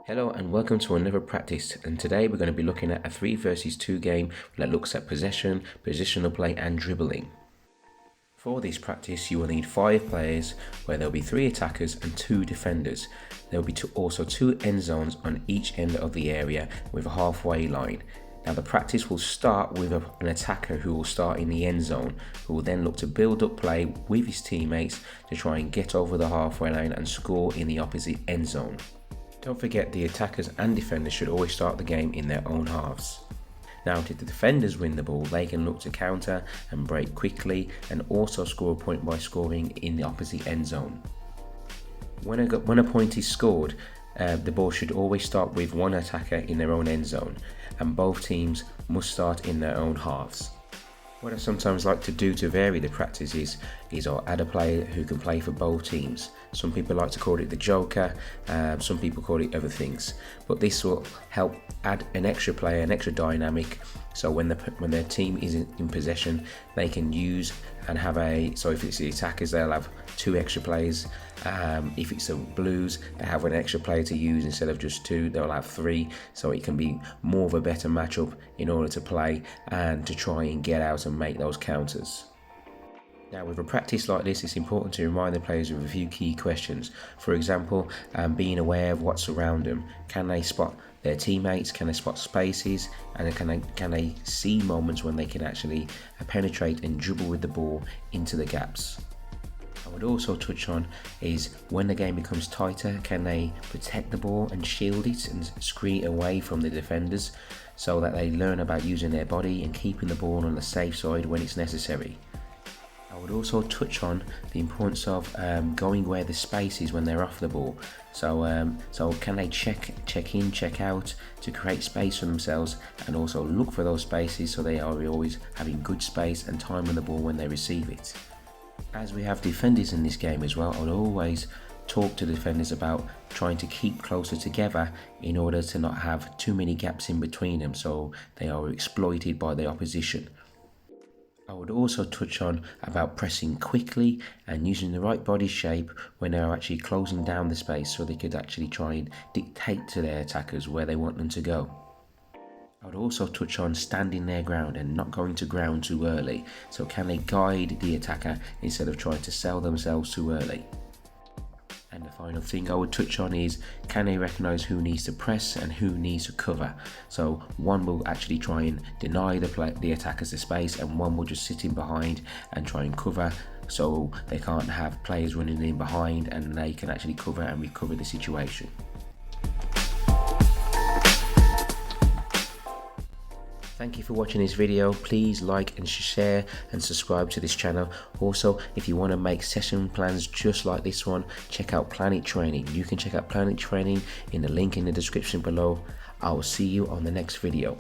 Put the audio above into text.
Hello and welcome to another practice, and today we're going to be looking at a 3 versus 2 game that looks at possession, positional play and dribbling. For this practice you will need 5 players where there will be 3 attackers and 2 defenders. There will be also 2 end zones on each end of the area with a halfway line. Now the practice will start with an attacker who will start in the end zone, who will then look to build up play with his teammates to try and get over the halfway line and score in the opposite end zone. Don't forget, the attackers and defenders should always start the game in their own halves. Now if the defenders win the ball, they can look to counter and break quickly and also score a point by scoring in the opposite end zone. When a point is scored, the ball should always start with one attacker in their own end zone, and both teams must start in their own halves. What I sometimes like to do to vary the practice is I'll add a player who can play for both teams. Some people like to call it the joker, some people call it other things, but this will help add an extra player, an extra dynamic, so when their team is in possession they can use and have so if it's the attackers they'll have 2 extra players, if it's the Blues they have an extra player to use instead of just 2, they'll have 3, so it can be more of a better matchup in order to play and to try and get out and make those counters. Now with a practice like this, it's important to remind the players of a few key questions. For example, being aware of what's around them. Can they spot their teammates? Can they spot spaces? And can they see moments when they can actually penetrate and dribble with the ball into the gaps? I would also touch on is when the game becomes tighter, can they protect the ball and shield it and screen away from the defenders so that they learn about using their body and keeping the ball on the safe side when it's necessary. I would also touch on the importance of going where the space is when they're off the ball. So can they check in, check out to create space for themselves, and also look for those spaces so they are always having good space and time on the ball when they receive it. As we have defenders in this game as well, I would always talk to defenders about trying to keep closer together in order to not have too many gaps in between them so they are exploited by the opposition. I would also touch on about pressing quickly and using the right body shape when they are actually closing down the space so they could actually try and dictate to their attackers where they want them to go. I would also touch on standing their ground and not going to ground too early. So can they guide the attacker instead of trying to sell themselves too early? And the final thing I would touch on is, can they recognise who needs to press and who needs to cover? So one will actually try and deny the attackers the space, and one will just sit in behind and try and cover, so they can't have players running in behind and they can actually cover and recover the situation. Thank you for watching this video. Please like and share and subscribe to this channel. Also, if you want to make session plans just like this one, check out Planet Training. You can check out Planet Training in the link in the description below. I will see you on the next video.